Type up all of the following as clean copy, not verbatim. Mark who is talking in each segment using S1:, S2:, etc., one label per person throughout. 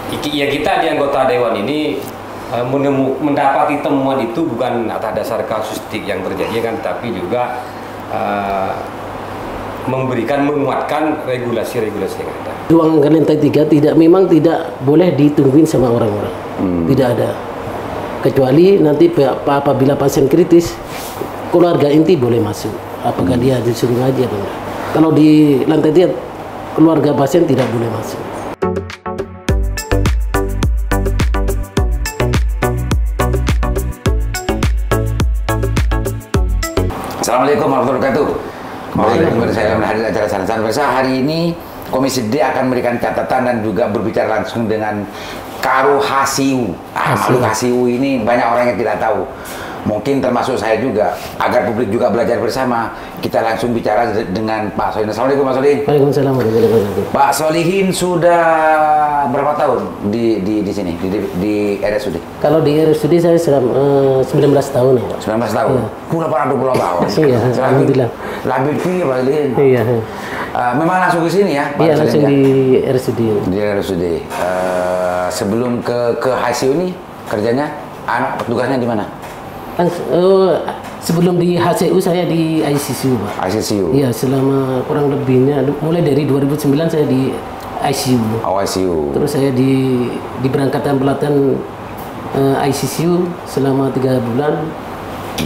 S1: Ya kita di anggota dewan ini mendapati temuan itu bukan atas dasar kasusistik yang terjadi kan, tapi juga menguatkan regulasi-regulasi yang ada.
S2: Ruangan lantai 3 memang tidak boleh ditungguin sama orang-orang, tidak ada. Kecuali nanti apabila pasien kritis, keluarga inti boleh masuk. Apakah dia disuruh ngaji atau enggak? Kalau di lantai 3, keluarga pasien tidak boleh masuk.
S3: Assalamualaikum warahmatullahi wabarakatuh. Kembali lagi bersama saya dalam hadir acara Saran Bersama. Hari ini Komisi D akan memberikan catatan dan juga berbicara langsung dengan Karo Hasiu. Makhluk Hasiu ini banyak orang yang tidak tahu. Mungkin termasuk saya juga, agar publik juga belajar bersama. Kita langsung bicara dengan Pak Solihin. Assalamualaikum Pak Solihin.
S2: Waalaikumsalam warahmatullahi wabarakatuh.
S3: Pak Solihin sudah berapa tahun di sini, di RSUD?
S2: Kalau di RSUD saya 19 tahun ya.
S3: 19 tahun? Pula para 20 tahun?
S2: Iya, alhamdulillah.
S3: Labir pilih Pak Solihin?
S2: Iya.
S3: Memang langsung ke sini ya?
S2: Iya, langsung di RSUD.
S3: Di RSUD. Sebelum ke HCU ini kerjanya, petugasnya di mana?
S2: Sebelum di HCU saya di ICCU, Pak.
S3: ICCU?
S2: Iya, selama kurang lebihnya, mulai dari 2009 saya di ICU.
S3: Oh, ICU.
S2: Terus saya diberangkatkan pelatihan ICCU selama 3 bulan.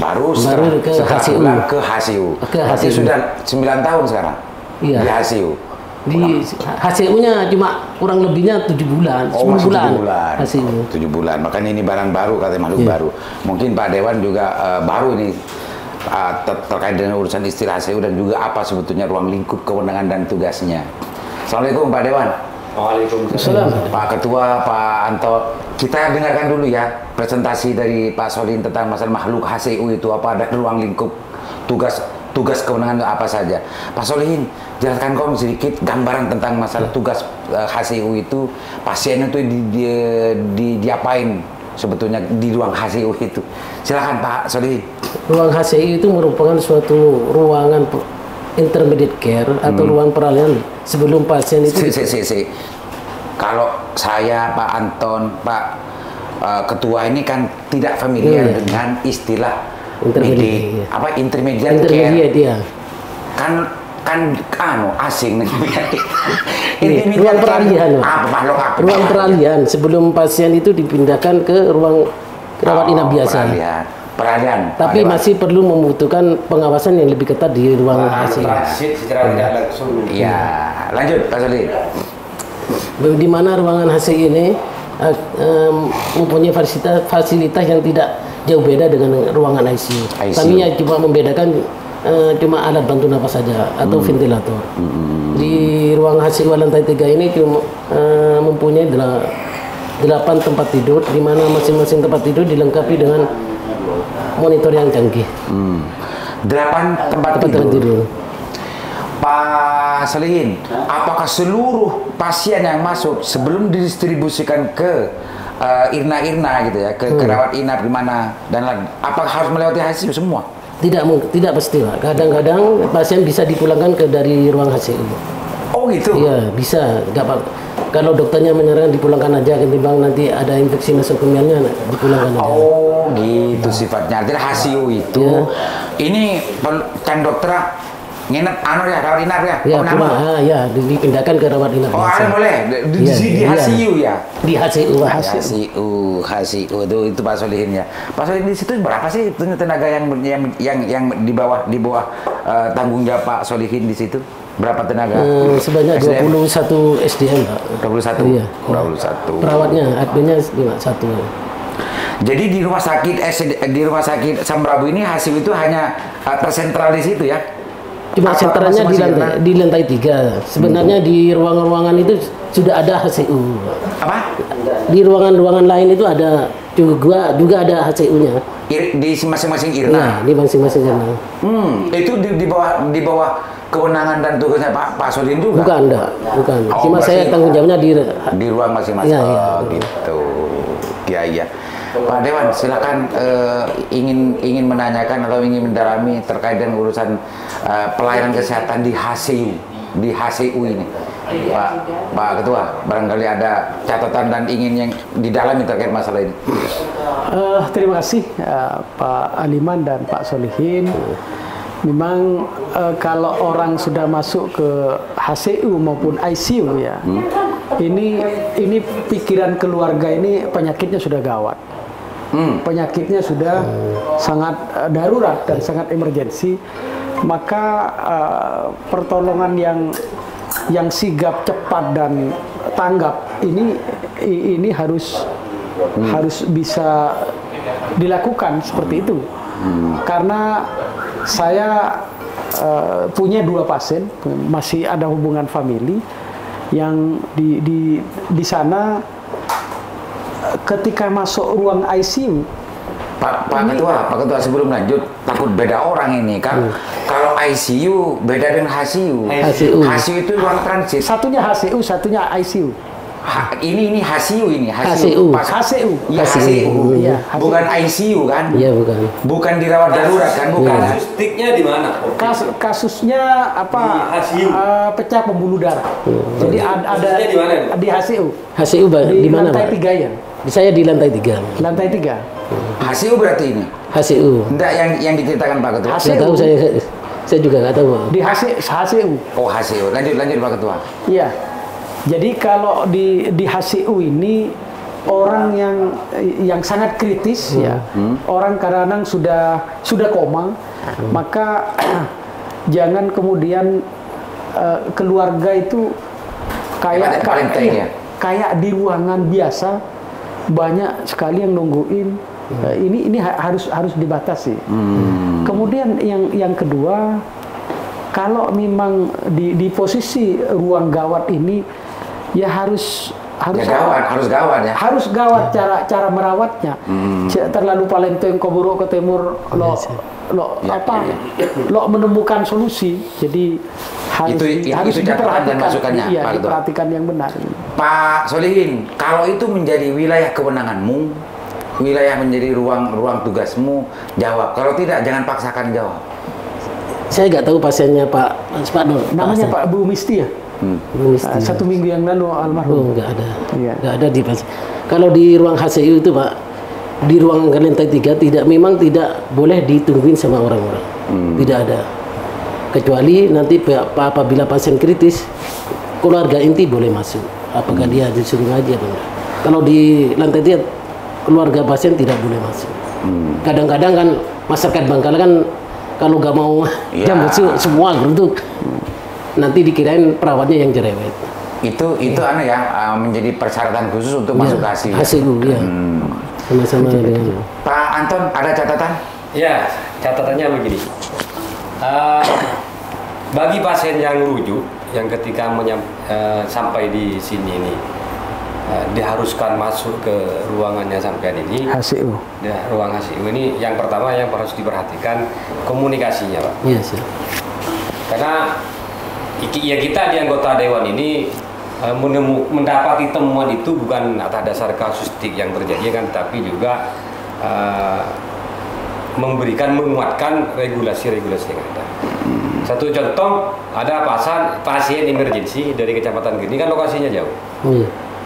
S3: Baru
S2: ke HCU.
S3: Ke HCU.
S2: Berarti
S3: sudah 9 tahun sekarang?
S2: Iya.
S3: Di HCU?
S2: Di HCU-nya cuma kurang lebihnya 7 bulan, 10 bulan.
S3: 7 bulan. Makanya ini barang baru, katanya makhluk baru. Mungkin Pak Dewan juga baru ini terkait dengan urusan istilah HCU dan juga apa sebetulnya ruang lingkup kewenangan dan tugasnya. Assalamualaikum Pak Dewan.
S1: Waalaikumsalam.
S3: Pak Ketua, Pak Anto, kita dengarkan dulu ya presentasi dari Pak Solihin tentang masalah makhluk HCU itu apa, dan ruang lingkup tugas kewenangan apa saja. Pak Solihin, jelaskan kong sedikit gambaran tentang masalah tugas HCU itu, pasien itu diapain sebetulnya di ruang HCU itu. Silakan Pak Solihin. Ruang
S2: HCU itu merupakan suatu ruangan intermediate care atau ruang peralihan sebelum pasien itu.
S3: Kalau saya, Pak Anton, Pak Ketua ini kan tidak familiar dengan istilah intermediate care.
S2: Dia.
S3: Kan asing nih.
S2: Ruang peralihan.
S3: Ruang
S2: peralihan sebelum pasien itu dipindahkan ke ruang rawat inap biasa.
S3: Peralihan.
S2: Tapi masih perlu membutuhkan pengawasan yang lebih ketat di ruang HCU.
S1: Secara tidak langsung.
S3: Iya, lanjut Pak Solihin.
S2: Di mana ruangan HCU ini mempunyai fasilitas yang tidak jauh beda dengan ruangan ICU. Kami cuma membedakan cuma alat bantu napas saja atau ventilator. Di ruang HCU lantai 3 ini cuma mempunyai 8 tempat tidur, di mana masing-masing tempat tidur dilengkapi dengan monitor yang canggih.
S3: 8 tempat tidur. Pak Solihin, apakah seluruh pasien yang masuk sebelum didistribusikan ke Irna gitu ya, ke rawat inap di mana dan lain, apakah harus melewati HCU semua?
S2: Tidak pasti, Pak. Kadang-kadang pasien bisa dipulangkan dari ruang HCU.
S3: Oh gitu?
S2: Iya, bisa. Nggak apa. Kalau dokternya menyarankan dipulangkan aja, ketimbang nanti ada infeksi nosokomialnya, dipulangkan aja.
S3: Oh gitu sifatnya. Artinya HCU itu, ini kan dokter nginep rawat inap ya?
S2: Ya, dipindahkan ke rawat inap.
S3: Oh, boleh? Di HCU ya?
S2: Di HCU.
S3: HCU itu Pak Solihin ya. Pak Solihin, di situ berapa sih tenaga yang di bawah tanggung jawab Pak Solihin di situ? Berapa tenaga?
S2: Sebanyak
S3: SDM?
S2: 21 SDM, Pak.
S3: 21?
S2: Iya.
S3: 21.
S2: Perawatnya, adminnya 1.
S3: Jadi di rumah sakit Sambrabu ini HCU itu hanya tersentral di situ ya?
S2: Cuma senternya di lantai 3. Sebenarnya di ruangan-ruangan itu sudah ada HCU. Apa? Di ruangan-ruangan lain itu ada juga ada HCU-nya.
S3: Di masing-masing Irna.
S2: Iya, di masing-masing Irna.
S3: Itu di bawah kewenangan dan tugasnya Pak Solihin juga?
S2: Bukan. Cuma saya tanggung jawabnya di
S3: ruang masing-masing.
S2: Ya.
S3: Gitu. Iya. Pak Dewan, silakan ingin menanyakan atau ingin mendalami terkait dengan urusan pelayanan kesehatan di HCU ini. Pak Ketua, barangkali ada catatan dan ingin yang didalami terkait masalah ini.
S4: Terima kasih Pak Aliman dan Pak Solihin. Memang kalau orang sudah masuk ke HCU maupun ICU ya, ini pikiran keluarga ini penyakitnya sudah gawat. Penyakitnya sudah sangat darurat dan sangat emergensi. Maka pertolongan yang sigap, cepat dan tanggap ini harus bisa dilakukan seperti itu. Karena saya punya 2 pasien, masih ada hubungan famili yang di sana ketika masuk ruang ICU.
S3: Pak Ketua, sebelum lanjut, takut beda orang ini kan. Kalau ICU beda dengan HCU. HCU itu ruang transit.
S4: Satunya HCU, satunya ICU.
S3: Ini HCU ini.
S4: HCU.
S3: Ya, HCU.
S4: Ya,
S3: bukan ICU kan?
S2: Iya, bukan.
S3: Bukan dirawat darurat kan? Bukan.
S1: Kasusnya di mana?
S4: Kasusnya apa?
S1: Di HCU.
S4: Pecah pembuluh darah. Jadi ada
S1: di mana?
S4: Di HCU.
S2: HCU di mana,
S4: lantai
S2: Pak?
S4: 3 ya.
S2: Saya di lantai 3.
S4: Lantai 3.
S3: HCU berarti ini?
S2: HCU.
S3: Enggak yang diceritakan Pak Ketua?
S2: Nggak tahu, saya juga nggak tahu, Pak.
S4: Di HCU.
S3: Oh, HCU. Lanjut Pak Ketua.
S4: Iya. Jadi kalau di HCU ini orang yang sangat kritis ya, orang kadang-kadang sudah koma, maka jangan kemudian keluarga itu kayak di ruangan biasa banyak sekali yang nungguin. Ini harus dibatasi. Kemudian yang kedua, kalau memang di posisi ruang gawat ini ya harus
S3: gawat ya.
S4: Harus gawat cara merawatnya. Terlalu palenteng koburo ke timur lo menemukan solusi. Jadi harus
S3: catatan dan masukannya.
S4: Iya, diperhatikan yang benar.
S3: Pak Solihin, kalau itu menjadi wilayah kewenanganmu, wilayah menjadi ruang tugasmu, jawab. Kalau tidak, jangan paksakan jawab.
S2: Saya nggak tahu pasiennya Pak Dul.
S4: Namanya Pak Bu Misti ya?
S2: Bu Misti.
S4: 1 minggu yang lalu almarhum.
S2: Nggak ada.
S4: Iya.
S2: Nggak ada di pasien. Kalau di ruang HCU itu, Pak, di ruang lantai 3 memang tidak boleh ditungguin sama orang-orang. Tidak ada. Kecuali nanti apabila pasien kritis, keluarga inti boleh masuk. Apakah dia disuruh ngaji atau enggak. Kalau di lantai 3 keluarga pasien tidak boleh masuk. Kadang-kadang kan masyarakat Bangkalan kan kalau nggak mau jam semua geruduk, nanti dikirain perawatnya yang cerewet.
S3: Itu menjadi persyaratan khusus untuk masuk ke HCU.
S2: HCU ya. Sama-sama dengan
S3: Pak Anton, ada catatan?
S1: Ya, catatannya begini. Bagi pasien yang rujuk, yang ketika sampai di sini ini diharuskan masuk ke ruangannya sampean ini,
S4: HCU.
S1: Ya, ruang HCU ini yang pertama yang harus diperhatikan komunikasinya, Pak.
S2: Iya, sih.
S1: Karena ya kita di anggota dewan ini mendapati temuan itu bukan atas dasar kasuistik yang terjadi kan, tapi juga menguatkan regulasi-regulasi yang ada. Satu contoh, ada pasien emergensi dari Kecamatan Gini, kan lokasinya jauh.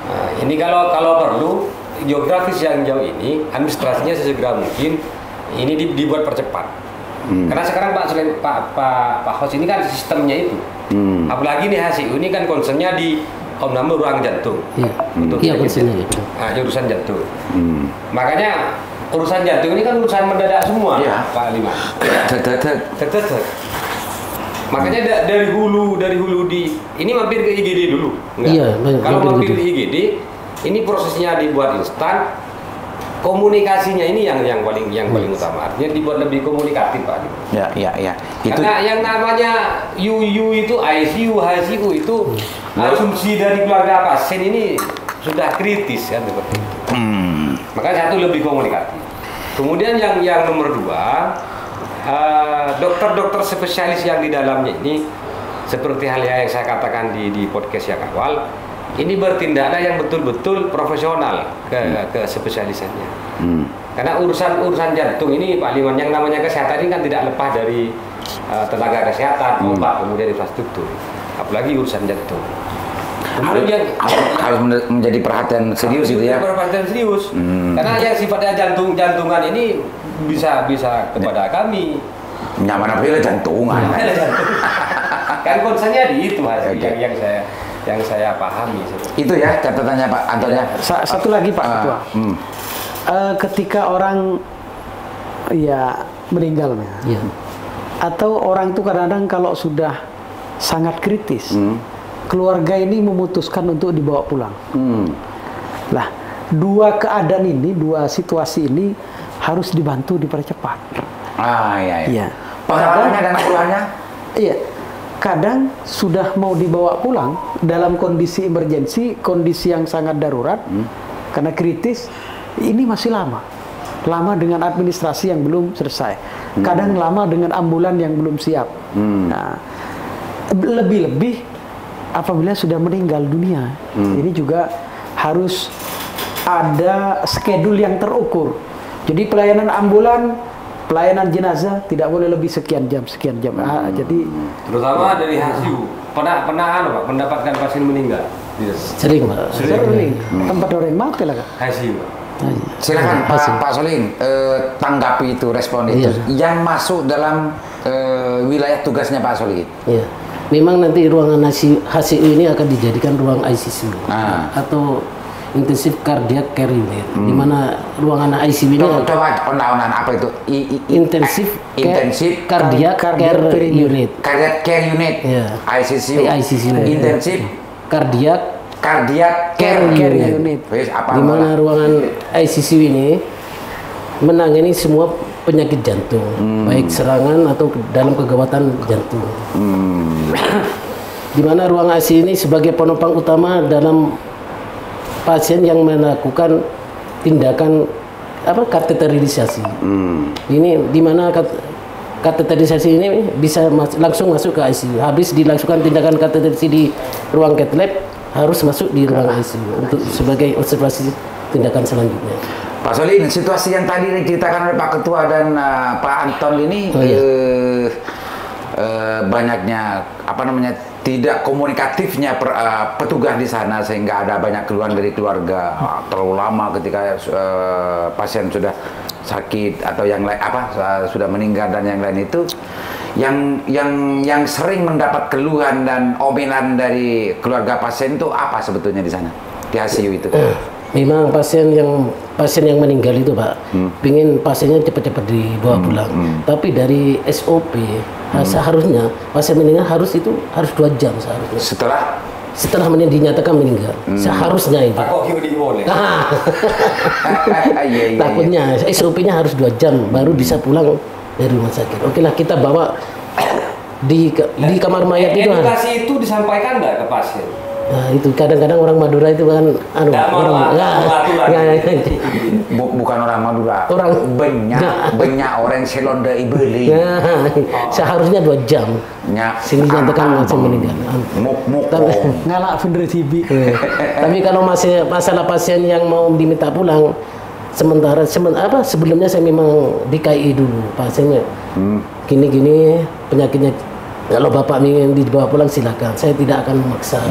S1: Nah, ini kalau perlu geografis yang jauh ini, administrasinya sesegera mungkin ini dibuat percepat. Karena sekarang Pak Hos ini kan sistemnya itu. Apalagi nih HCU ini kan concernnya di ruang jantung.
S2: Iya, concernnya itu.
S1: Nah, urusan jantung. Makanya urusan jantung ini kan urusan mendadak semua, Pak Liman. Makanya dari hulu ini mampir ke IGD dulu.
S2: Iya,
S1: kalau mampir ke IGD, ini prosesnya dibuat instan. Komunikasinya ini yang paling utama. Artinya dibuat lebih komunikatif, Pak.
S3: Ya.
S1: Karena yang namanya UU itu ICU, HCU itu asumsi dari keluarga pasien ini sudah kritis kan seperti itu. Maka satu lebih komunikatif. Kemudian yang nomor 2, dokter-dokter spesialis yang di dalamnya ini, seperti halnya yang saya katakan di podcast yang awal, ini bertindaklah yang betul-betul profesional ke spesialisannya. Karena urusan jantung ini, Pak Liman, yang namanya kesehatan ini kan tidak lepas dari tenaga kesehatan, obat, kemudian infrastruktur, apalagi urusan jantung.
S3: harus menjadi perhatian serius gitu ya.
S1: Perhatian serius. Karena yang sifatnya jantungan ini bisa kepada kami.
S3: Nyaman apa jantungan.
S1: Kan konsennya di itu Mas, yang saya pahami.
S3: Itu ya catatannya Pak Anton ya.
S4: Satu lagi Pak Ketua. Ketika orang ya meninggalnya, atau orang itu kadang-kadang kalau sudah sangat kritis, keluarga ini memutuskan untuk dibawa pulang. Lah, dua keadaan ini, dua situasi ini harus dibantu dipercepat.
S3: Iya. Pengalamannya dan keluarnya?
S4: Iya. Kadang sudah mau dibawa pulang dalam kondisi emergensi, kondisi yang sangat darurat, karena kritis, ini masih lama dengan administrasi yang belum selesai. Kadang lama dengan ambulan yang belum siap. Nah, lebih-lebih apabila sudah meninggal dunia, ini juga harus ada schedule yang terukur. Jadi pelayanan ambulan, pelayanan jenazah tidak boleh lebih sekian jam. Jadi
S1: terutama dari HSU pernah Pak mendapatkan pasien meninggal.
S2: Sering Pak.
S4: sering tempat orang mati lah Kak.
S1: HSU.
S3: Silakan Pak Solihin tanggapi itu, respon itu yang masuk dalam wilayah tugasnya Pak Solihin.
S2: Iya. Memang nanti ruangan HCU ini akan dijadikan ruang ICU atau intensive cardiac care unit, di mana ruangan ICU ini
S3: coba penaunan apa itu?
S2: intensive cardiac care unit.
S3: Cardiac care unit. ICU. Intensive cardiac care unit.
S2: Di mana ruangan ICU ini menangani semua penyakit jantung, baik serangan atau dalam kegawatan jantung. Di mana ruang ICU ini sebagai penopang utama dalam pasien yang melakukan tindakan kateterisasi. Ini di mana kateterisasi ini bisa langsung masuk ke ICU. Habis dilakukan tindakan kateterisasi di ruang cath lab, harus masuk di ruang ICU untuk sebagai observasi tindakan selanjutnya.
S3: Pak Solihin, situasi yang tadi diceritakan oleh Pak Ketua dan Pak Anton ini banyaknya tidak komunikatifnya petugas di sana, sehingga ada banyak keluhan dari keluarga terlalu lama ketika pasien sudah sakit atau yang lain sudah meninggal dan yang lain itu yang sering mendapat keluhan dan omelan dari keluarga pasien itu apa sebetulnya di sana di ICU itu?
S2: Memang pasien yang meninggal itu Pak, pingin pasiennya cepat-cepat dibawa pulang. Tapi dari SOP seharusnya pasien meninggal harus 2 jam seharusnya. Setelah dinyatakan meninggal, seharusnya itu. Takutnya SOP-nya harus 2 jam baru bisa pulang dari rumah sakit. Oke lah, kita bawa di kamar mayat itu.
S1: Edukasi itu disampaikan nggak ke pasien?
S2: Nah, itu kadang-kadang orang Madura itu kan
S3: bukan orang Madura, banyak orang Selonda Ibeli.
S2: Seharusnya 2 jam. Sini nyatakan masih meninggal.
S4: Ngalak bener TV.
S2: Tapi kalau masalah pasien yang mau diminta pulang, sebelumnya saya memang di KI dulu pasiennya. Gini penyakitnya. Kalau Bapak ingin dibawa pulang silakan, saya tidak akan memaksa.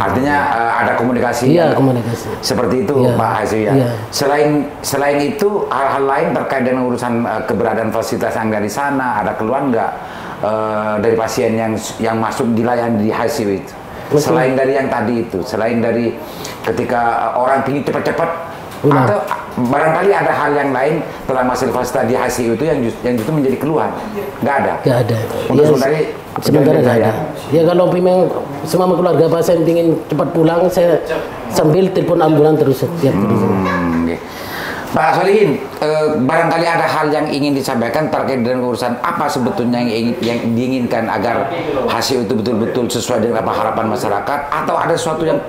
S3: Artinya ada komunikasi.
S2: Iya, komunikasi.
S3: Seperti itu Pak Hasil ya. Selain itu hal-hal lain terkait dengan urusan keberadaan fasilitas yang ada di sana, ada keluhan nggak dari pasien yang masuk dilayani di ICU itu? Selain dari yang tadi itu, selain dari ketika orang ingin cepat-cepat, atau barangkali ada hal yang lain telah masuk fasilitas di ICU itu yang justru menjadi keluhan? Nggak ada?
S2: Nggak ada.
S3: Untuk
S2: sementara nggak ada. Ya kalau memang semua keluarga pasien ingin cepat pulang, saya sambil telepon ambulan terus setiap terus.
S3: Pak Solihin, barangkali ada hal yang ingin disampaikan terkait dengan urusan apa sebetulnya yang diinginkan agar hasil itu betul-betul sesuai dengan harapan masyarakat, atau ada sesuatu yang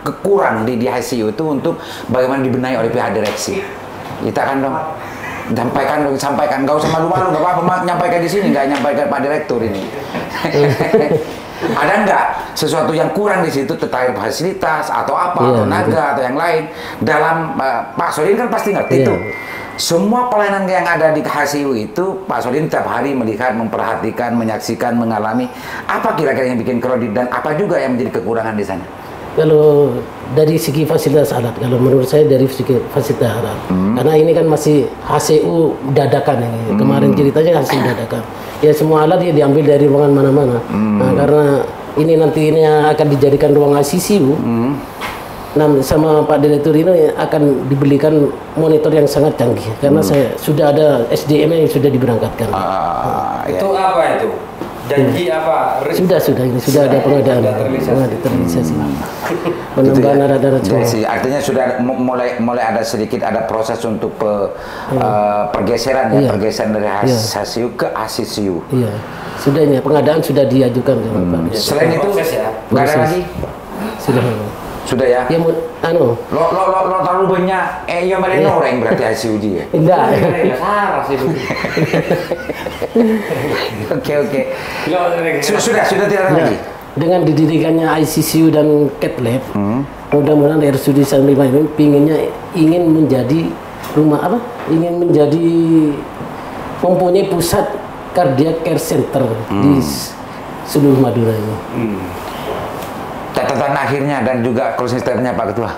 S3: kekurang di ICU itu untuk bagaimana dibenahi oleh pihak direksi? Kita kan dong sampaikan, nggak usah malu-malu, nggak apa-apa nyampaikan di sini, nggak nyampaikan Pak Direktur ini. Ada nggak sesuatu yang kurang di situ terkait fasilitas atau apa, atau tenaga atau yang lain dalam Pak Solihin kan pasti ngerti tuh semua pelayanan yang ada di HCU itu Pak Solihin tiap hari melihat, memperhatikan, menyaksikan, mengalami. Apa kira-kira yang bikin kredit dan apa juga yang menjadi kekurangan di sana?
S2: Kalau dari segi fasilitas alat, kalau menurut saya dari segi fasilitas alat, karena ini kan masih HCU dadakan ini. Kemarin ceritanya HCU dadakan. Ya semua alat ya diambil dari ruangan mana-mana. Nah, karena ini nantinya akan dijadikan ruang ICU. Nah, sama Pak Direktur ini akan dibelikan monitor yang sangat canggih karena saya sudah ada SDM yang sudah diberangkatkan.
S1: Itu apa itu? Janji apa?
S2: Ini sudah ada pengadaan, terrealisasi. Penambahan alat-alat
S3: artinya sudah mulai ada sedikit ada proses untuk pergeseran pergeseran dari HCU ke ACCU.
S2: Iya, sudah ini pengadaan sudah diajukan ke Pak.
S3: Selain itu nggak ada lagi? Sudah ya?
S2: Ya,
S3: lo terlalu banyak ya mereka orang berarti HCU ya?
S2: Enggak.
S3: Oke. Sudah tidak ada lagi?
S2: Dengan didirikannya ICCU dan Cath Lab, mudah-mudahan RSUD Sanlima ini ingin menjadi rumah apa? Ingin menjadi mempunyai pusat cardiac care center di seluruh Madura ini.
S3: Catatan akhirnya dan juga closing statement-nya Pak Ketua.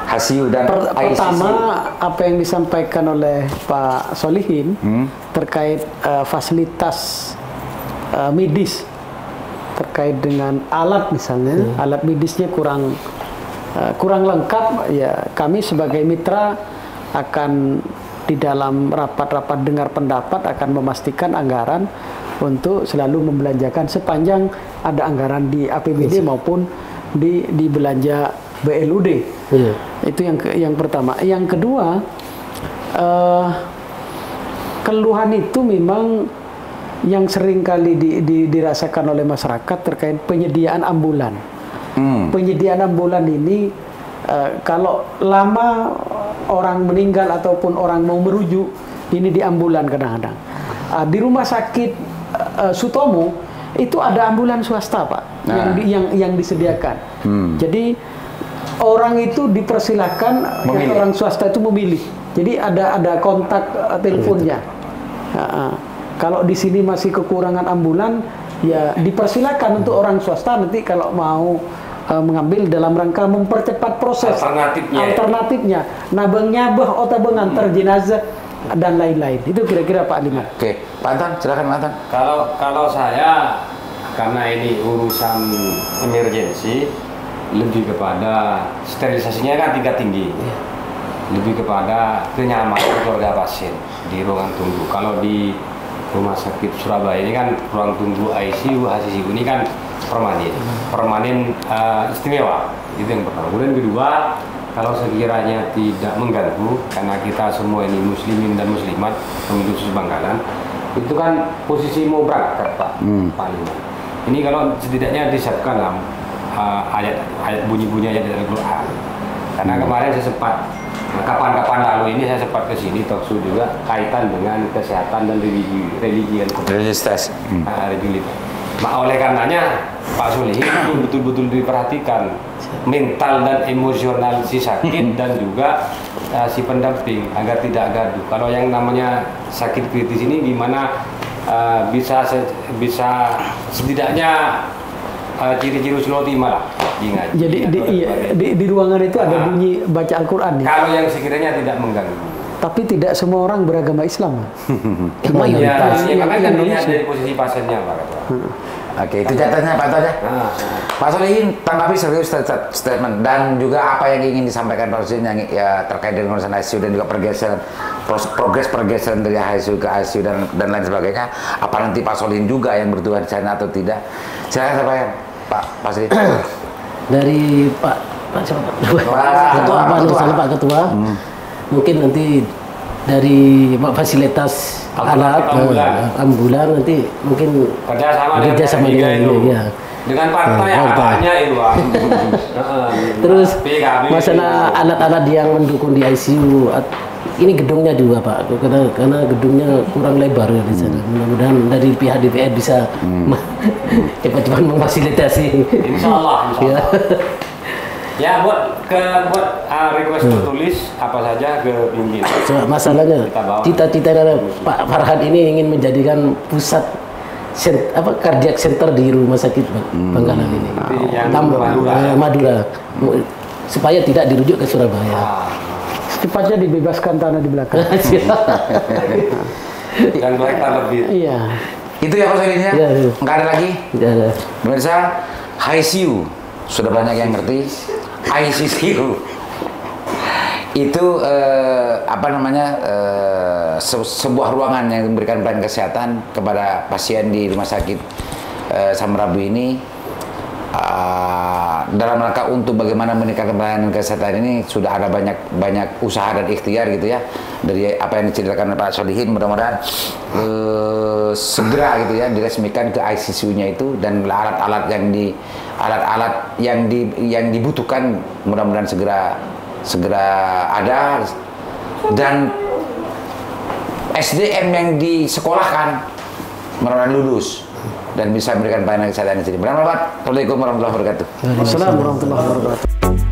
S3: HCU dan
S4: pertama apa yang disampaikan oleh Pak Solihin terkait fasilitas medis terkait dengan alat misalnya alat medisnya kurang lengkap ya kami sebagai mitra akan di dalam rapat-rapat dengar pendapat akan memastikan anggaran untuk selalu membelanjakan sepanjang ada anggaran di APBD maupun di belanja BLUD. Itu yang pertama. Yang kedua, keluhan itu memang yang sering kali dirasakan oleh masyarakat terkait penyediaan ambulan. Penyediaan ambulan ini kalau lama orang meninggal ataupun orang mau merujuk ini di ambulan kadang-kadang. Di rumah sakit Sutomo itu ada ambulan swasta Pak yang disediakan. Jadi orang itu dipersilahkan orang swasta itu memilih. Jadi ada kontak teleponnya. Kalau di sini masih kekurangan ambulan, ya dipersilahkan untuk orang swasta nanti kalau mau mengambil dalam rangka mempercepat proses alternatifnya. Nabeng nyabah otabeng antar jenazah dan lain-lain. Itu kira-kira Pak Liman.
S3: Oke, Pak Anton, silakan Pak Anton.
S1: Kalau saya karena ini urusan emergensi lebih kepada sterilisasinya kan tingkat tinggi. Lebih kepada kenyamanan keluarga pasien di ruangan tunggu. Kalau di Rumah Sakit Surabaya ini kan ruang tunggu ICU, HCCU ini kan permanen istimewa. Itu yang pertama. Kemudian kedua, kalau sekiranya tidak mengganggu karena kita semua ini muslimin dan muslimat pengikut Bangkalan, itu kan posisi mau berangkat Pak Liman. Ini kalau setidaknya disiapkan lah ayat bunyi-bunyi ayat dari Al-Quran. Karena kemarin saya sempat kapan-kapan lalu ini saya sempat ke sini talkshow juga kaitan dengan kesehatan dan religi dan
S3: religiositas.
S1: Oleh karenanya Pak Solihin itu betul-betul diperhatikan mental dan emosional si sakit dan juga si pendamping agar tidak gaduh. Kalau yang namanya sakit kritis ini gimana bisa setidaknya ciri-ciri Sulawesi lah.
S4: Jadi di ruangan itu ada bunyi baca Al-Quran ya?
S1: Kalau yang sekiranya tidak mengganggu.
S4: Tapi tidak semua orang beragama Islam.
S1: Mayoritas. Ya, makanya dilihat dari posisi pasiennya Pak.
S3: Oke, itu catatannya Pak Anton ya. Pak Solihin, tanggapi serius statement dan juga apa yang ingin disampaikan Pak Solihin yang ya, terkait dengan urusan ICU dan juga pergeseran progres pergeseran dari ICU ke ICU dan lain sebagainya. Apa nanti Pak Solihin juga yang bertugas di sana atau tidak? Silakan sampaikan Pak Solihin.
S2: Dari Pak Ketua, mungkin nanti dari fasilitas alat ambulan nanti mungkin kerjasama dengan ini ya.
S1: Dengan partai banyak itu.
S2: Terus masalah alat-alat yang mendukung di ICU, ini gedungnya juga Pak, karena gedungnya kurang lebar ya di sana. Mudah-mudahan dari pihak DPR bisa cepat-cepat memfasilitasi.
S1: Insya Allah.
S2: Ya.
S1: Ya buat request tertulis apa saja ke pimpinan.
S2: Masalahnya cita-cita Pak Farhad ini ingin menjadikan pusat cardiac center di rumah sakit Bangkalan ini. Madura. Supaya tidak dirujuk ke Surabaya.
S4: Secepatnya dibebaskan tanah di belakang.
S1: Dan baik lebih.
S4: Iya.
S3: Itu ya Pak Soelinnya?
S2: Ya, ya.
S3: Nggak ada lagi?
S2: Tidak ada.
S3: Pemirsa, ICU sudah banyak yang ngerti. ICU itu sebuah ruangan yang memberikan pelayanan kesehatan kepada pasien di rumah sakit Samarabu ini. Dalam rangka untuk bagaimana meningkatkan pelayanan kesehatan ini sudah ada banyak usaha dan ikhtiar gitu ya, dari apa yang diceritakan Pak Solihin. Mudah-mudahan segera gitu ya diresmikan ke ICU-nya itu, dan alat-alat yang dibutuhkan mudah-mudahan segera ada, dan SDM yang disekolahkan mudah-mudahan lulus dan bisa memberikan pelayanan kesehatan di sini. Assalamualaikum warahmatullahi wabarakatuh.
S4: Assalamualaikum warahmatullahi wabarakatuh.